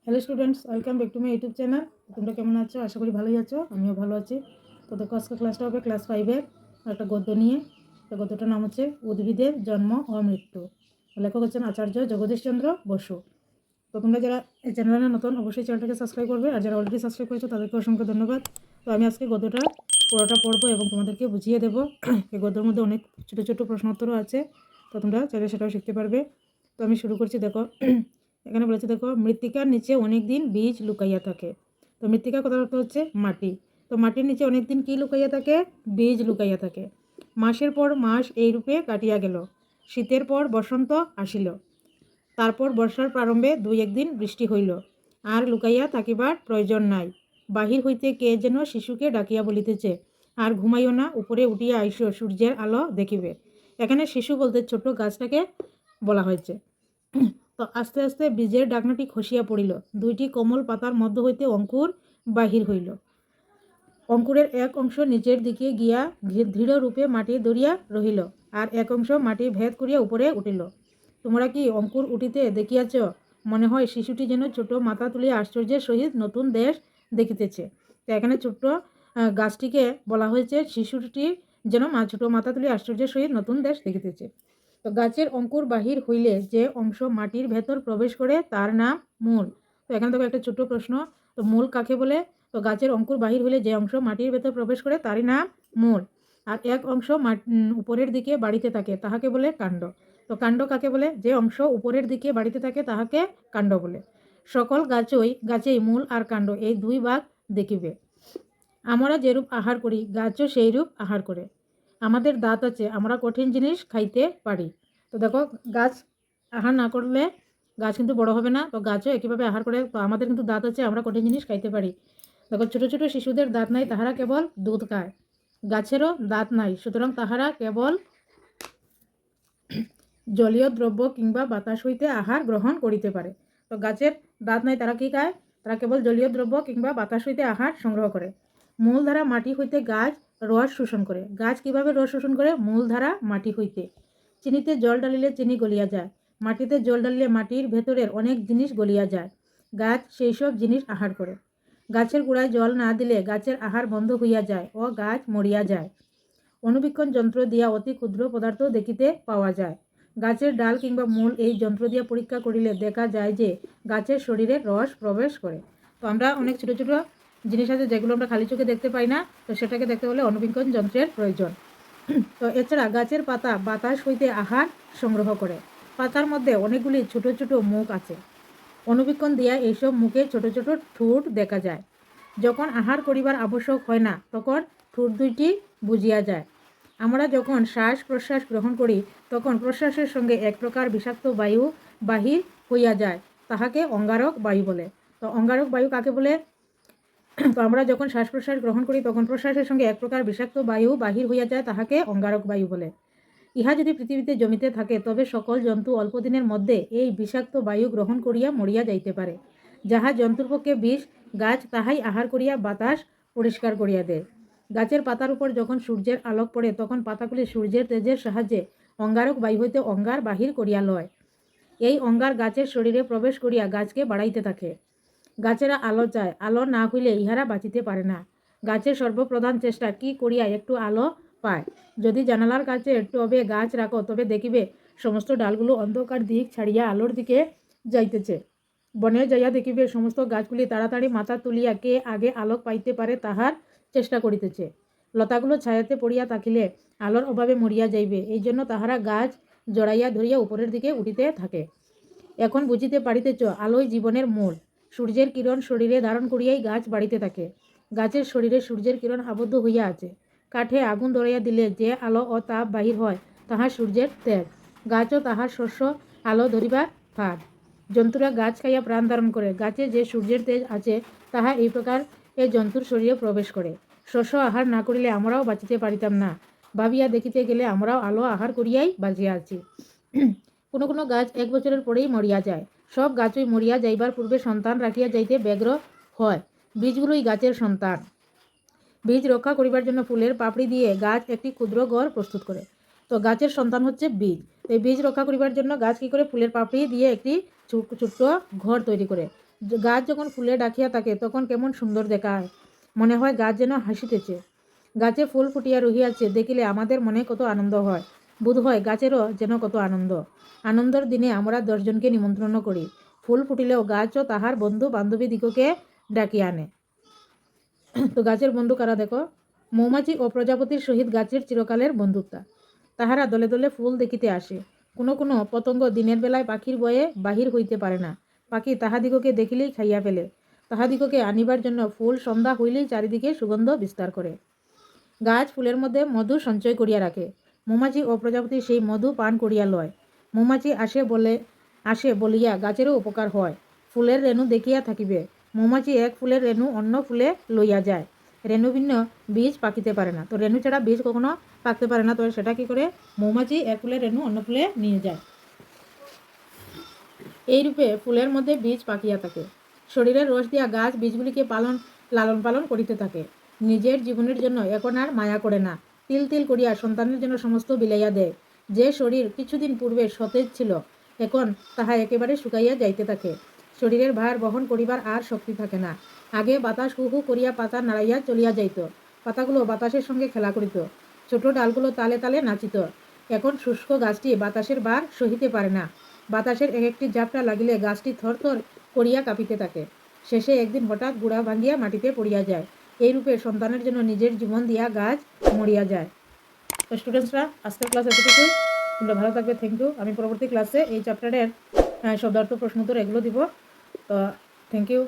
Hello students, welcome back to my YouTube channel. তোমরা কেমন আছো? আশা করি ভালোই আছো। আমিও ভালো আছি। তো দেখো, আজকে ক্লাসটা হবে ক্লাস 5-এর একটা গদ্য নিয়ে। তো গদ্যটার নাম হচ্ছে উদ্ভিদের জন্ম ও মৃত্যু। লেখক হচ্ছেন আচার্য জগদীশচন্দ্র বসু। তো তোমরা যারা এই চ্যানেলে নতুন, অবশ্যই চ্যানেলটাকে সাবস্ক্রাইব করবে, আর যারা অলরেডি সাবস্ক্রাইব করেছো তাদেরকে অসংখ্য ধন্যবাদ। তো আমি আজকে গদ্যটা পুরোটা পড়বো এবং তোমাদেরকে বুঝিয়ে দেবো। এই গদ্যের মধ্যে অনেক ছোটো ছোটো প্রশ্নোত্তরও আছে, তো তোমরা চাইলে সেটাও শিখতে পারবে। তো আমি শুরু করছি। দেখো, এখানে বলেছে, দেখো, মৃত্তিকার নিচে অনেক দিন বীজ লুকাইয়া থাকে। তো মৃত্তিকা কথার অর্থ হচ্ছে মাটি। তো মাটির নিচে অনেক দিন কি লুকাইয়া থাকে? বীজ লুকাইয়া থাকে। মাসের পর মাস এই রূপে কাটিয়া গেল। শীতের পর বসন্ত আসিল। তারপর বর্ষার প্রারম্ভে দুই একদিন বৃষ্টি হইল। আর লুকাইয়া থাকিবার প্রয়োজন নাই। বাহির হইতে কে যেন শিশুকে ডাকিয়া বলিতেছে, আর ঘুমাইও না, উপরে উঠিয়া আইসো, সূর্যের আলো দেখিবে। এখানে শিশু বলতে ছোট গাছটাকে বলা হয়েছে। তো আস্তে আস্তে বীজের ডাকনাটি খসিয়া পড়িল। দুইটি কোমল পাতার মধ্য হইতে অঙ্কুর বাহির হইল। অঙ্কুরের এক অংশ নিচের দিকে গিয়া দৃঢ়রূপে মাটি ধরিয়া রহিল, আর এক অংশ মাটি ভেদ করিয়া উপরে উঠিল। তোমরা কি অঙ্কুর উঠিতে দেখিয়াছ? মনে হয় শিশুটি যেন ছোট মাথা তুলিয়া আশ্চর্যের সহিত নতুন দেশ দেখিতেছে। তো এখানে ছোট্ট গাছটিকে বলা হয়েছে শিশুটি যেন ছোট মাথা তুলিয়া আশ্চর্যের সহিত নতুন দেশ দেখিতেছে। তো গাছের অঙ্কুর বাহির হইলে যে অংশ মাটির ভেতর প্রবেশ করে তার নাম মূল। তো এখানে দেখো একটা ছোট্ট প্রশ্ন, তো মূল কাকে বলে? তো গাছের অঙ্কুর বাহির হইলে যে অংশ মাটির ভেতর প্রবেশ করে তারই নাম মূল। আর এক অংশ উপরের দিকে বাড়িতে থাকে তাহাকে বলে কাণ্ড। তো কাণ্ড কাকে বলে? যে অংশ উপরের দিকে বাড়িতে থাকে তাহাকে কাণ্ড বলে। সকল গাছেই মূল আর কাণ্ড এই দুই ভাগ দেখিবে। আমরা যেরূপ আহার করি, গাছও সেই রূপ আহার করে। আমাদের দাঁত আছে, আমরা কঠিন জিনিস খাইতে পারি। তো দেখো, গাছ আহার না করলে গাছ কিন্তু বড় হবে না। তো গাছও একইভাবে আহার করে। তো আমাদের কিন্তু দাঁত আছে, আমরা কঠিন জিনিস খাইতে পারি। দেখো, ছোট ছোট শিশুদের দাঁত নাই, তাহারা কেবল দুধ খায়। গাছেরও দাঁত নাই, সুতরাং তাহারা কেবল জলীয় দ্রব্য কিংবা বাতাস হইতে আহার গ্রহণ করিতে পারে। তো গাছের দাঁত নাই, তারা কি খায়? তারা কেবল জলীয় দ্রব্য কিংবা বাতাস হইতে আহার সংগ্রহ করে। মূলধারা মাটি হইতে গাছ রস শোষণ করে। গাছ কিভাবে রস শোষণ করে? মূলধারা মাটি হইতে। চিনিতে জল ডালিলে চিনি গলিয়া যায়। মাটিতে জল ডালিলে মাটির ভেতরের অনেক জিনিস গলিয়া যায়। গাছ সেই সব জিনিস আহার করে। গাছের গোড়ায় জল না দিলে গাছের আহার বন্ধ হইয়া যায় ও গাছ মরিয়া যায়। অনুবীক্ষণ যন্ত্র দিয়া অতি ক্ষুদ্র পদার্থ দেখিতে পাওয়া যায়। গাছের ডাল কিংবা মূল এই যন্ত্র দিয়া পরীক্ষা করিলে দেখা যায় যে গাছের শরীরে রস প্রবেশ করে। তো আমরা অনেক ছোটো ছোটো জিনিস আছে যেগুলো আমরা খালি চোখে দেখতে পাই না, তো সেটাকে দেখতে হলে অনুবীক্ষণ যন্ত্রের প্রয়োজন। তো এছাড়া গাছের পাতা বাতাস হইতে আহার সংগ্রহ করে। পাতার মধ্যে অনেকগুলি ছোট ছোট মুখ আছে। অনুবীক্ষণ দিয়া এইসব মুখে ছোট ছোট ঠোঁট দেখা যায়। যখন আহার করিবার আবশ্যক হয় না, তখন ঠোঁট দুইটি বুঝিয়া যায়। আমরা যখন শ্বাস প্রশ্বাস গ্রহণ করি, তখন প্রশ্বাসের সঙ্গে এক প্রকার বিষাক্ত বায়ু বাহির হইয়া যায়, তাহাকে অঙ্গারক বায়ু বলে। তো অঙ্গারক বায়ু কাকে বলে? তো আমরা যখন শ্বাস প্রশ্বাস গ্রহণ করি, তখন প্রশ্বাসের সঙ্গে এক প্রকার বিষাক্ত বায়ু বাহির হইয়া যায়, তাহাকে অঙ্গারক বায়ু বলে। ইহা যদি পৃথিবীতে জমিতে থাকে, তবে সকল জন্তু অল্পদিনের মধ্যে এই বিষাক্ত বায়ু গ্রহণ করিয়া মরিয়া যাইতে পারে। যাহা জন্তুর পক্ষে বিষ, গাছ তাহাই আহার করিয়া বাতাস পরিষ্কার করিয়া দেয়। গাছের পাতার উপর যখন সূর্যের আলোক পড়ে, তখন পাতাগুলি সূর্যের তেজের সাহায্যে অঙ্গারক বায়ু হইতে অঙ্গার বাহির করিয়া লয়। এই অঙ্গার গাছের শরীরে প্রবেশ করিয়া গাছকে বাড়াইতে থাকে। গাছেরা আলো চায়, আলো না হইলে ইহারা বাঁচিতে পারে না। গাছের সর্বপ্রধান চেষ্টা কি করিয়া একটু আলো পায়। যদি জানালার কাছে টবে গাছ রাখো, তবে দেখিবে সমস্ত ডালগুলো অন্ধকার দিক ছাড়িয়া আলোর দিকে যাইতেছে। বনে যাইয়া দেখিবে সমস্ত গাছগুলি তাড়াতাড়ি মাথা তুলিয়া কে আগে আলোক পাইতে পারে তাহার চেষ্টা করিতেছে। লতাগুলো ছায়াতে পড়িয়া থাকিলে আলোর অভাবে মরিয়া যাইবে, এই জন্য তাহারা গাছ জড়াইয়া ধরিয়া উপরের দিকে উঠিতে থাকে। এখন বুঝিতে পারিতেছ, আলোই জীবনের মূল। সূর্যের কিরণ শরীরে ধারণ করিয়াই গাছ বাড়িতে থাকে। গাছের শরীরে সূর্যের কিরণ আবদ্ধ হইয়া আছে। কাঠে আগুন ধরাইয়া দিলে যে আলো ও তাপ বাহির হয়, তাহা সূর্যের তেজ। গাছও তাহার শস্য আলো ধরিবার ফাঁদ। জন্তুরা গাছ খাইয়া প্রাণ ধারণ করে। গাছে যে সূর্যের তেজ আছে, তাহা এই প্রকার এ জন্তুর শরীরে প্রবেশ করে। শস্য আহার না করিলে আমরাও বাঁচিতে পারিতাম না। ভাবিয়া দেখিতে গেলে আমরাও আলো আহার করিয়াই বাঁচিয়া আছি। কোনো কোনো গাছ 1 বছরের পরেই মরিয়া যায়। সব গাছই মরিয়া যাইবার পূর্বে সন্তান রাখিয়া যাইতে ব্যগ্র হয়। বীজগুলোই গাছের সন্তান। বীজ রক্ষা করিবার জন্য ফুলের পাপড়ি দিয়ে গাছ একটি ক্ষুদ্র ঘর প্রস্তুত করে। তো গাছের সন্তান হচ্ছে বীজ। এই বীজ রক্ষা করিবার জন্য গাছ কী করে? ফুলের পাপড়ি দিয়ে একটি ছোট্ট ঘর তৈরি করে। গাছ যখন ফুলে ডাকিয়া থাকে তখন কেমন সুন্দর দেখায়, মনে হয় গাছ যেন হাসিতেছে। গাছে ফুল ফুটিয়া রহিয়াছে দেখিলে আমাদের মনে কত আনন্দ হয়, বোধ হয় গাছেরও যেন কত আনন্দ। আনন্দের দিনে আমরা 10 জনকে নিমন্ত্রণ করি। ফুল ফুটিলেও গাছও তাহার বন্ধু বান্ধবীদিগকে ডাকিয়া আনে। তো গাছের বন্ধু কারা দেখো, মৌমাছি ও প্রজাপতির সহিত গাছের চিরকালের বন্ধুতা। তাহারা দলে দলে ফুল দেখিতে আসে। কোনো কোনো পতঙ্গ দিনের বেলায় পাখির ভয়ে বাহির হইতে পারে না। পাখি তাহাদিগকে দেখিলেই খাইয়া ফেলে। তাহাদিগকে আনিবার জন্য ফুল সন্ধ্যা হইলেই চারিদিকে সুগন্ধ বিস্তার করে। গাছ ফুলের মধ্যে মধু সঞ্চয় করিয়া রাখে। মৌমাছি ও প্রজাপতি সেই মধু পান করিয়া লয়। মৌমাছি আসে বলিয়া গাছেরও উপকার হয়। ফুলের রেণু দেখিয়া থাকিবে। মৌমাছি এক ফুলের রেণু অন্য ফুলে লইয়া যায়। রেণু ভিন্ন বীজ পাকিতে পারে না। তো রেণু ছাড়া বীজ কখনো পাকতে পারে না। তো সেটা কি করে, মৌমাছি এক ফুলের রেণু অন্য ফুলে নিয়ে যায়। এইরূপে ফুলের মধ্যে বীজ পাকিয়া থাকে। শরীরের রস দিয়া গাছ বীজগুলিকে লালন পালন করিতে থাকে। নিজের জীবনের জন্য এখন আর মায়া করে না। তিল তিল করিয়া সন্তানের জন্য সমস্ত বিলাইয়া দেয়। যে শরীর কিছুদিন পূর্বে সতেজ ছিল, এখন তাহা একেবারে শুকাইয়া যাইতে থাকে। শরীরের ভার বহন করিবার আর শক্তি থাকে না। আগে বাতাস হু হু করিয়া পাতা নাড়াইয়া চলিয়া যাইত। পাতাগুলো বাতাসের সঙ্গে খেলা করিত। ছোট ডালগুলো তালে তালে নাচিত। এখন শুষ্ক গাছটি বাতাসের ভার সহিতে পারে না। বাতাসের এক একটি ঝাপটা লাগিলে গাছটি থরথর করিয়া কাঁপিতে থাকে। শেষে একদিন হঠাৎ গুড়া ভাঙ্গিয়া মাটিতে পড়িয়া যায়। এইরূপে সন্তানের জন্য নিজের জীবন দিয়া গাছ মরিয়া যায়। তো স্টুডেন্টসরা, আজকের ক্লাস এতটুকুই। তোমরা ভালো থাকবে। Thank you. আমি পরবর্তী ক্লাসে এই চ্যাপ্টারের শব্দার্থ প্রশ্নোত্তর এগুলো দিব। তো থ্যাংক ইউ।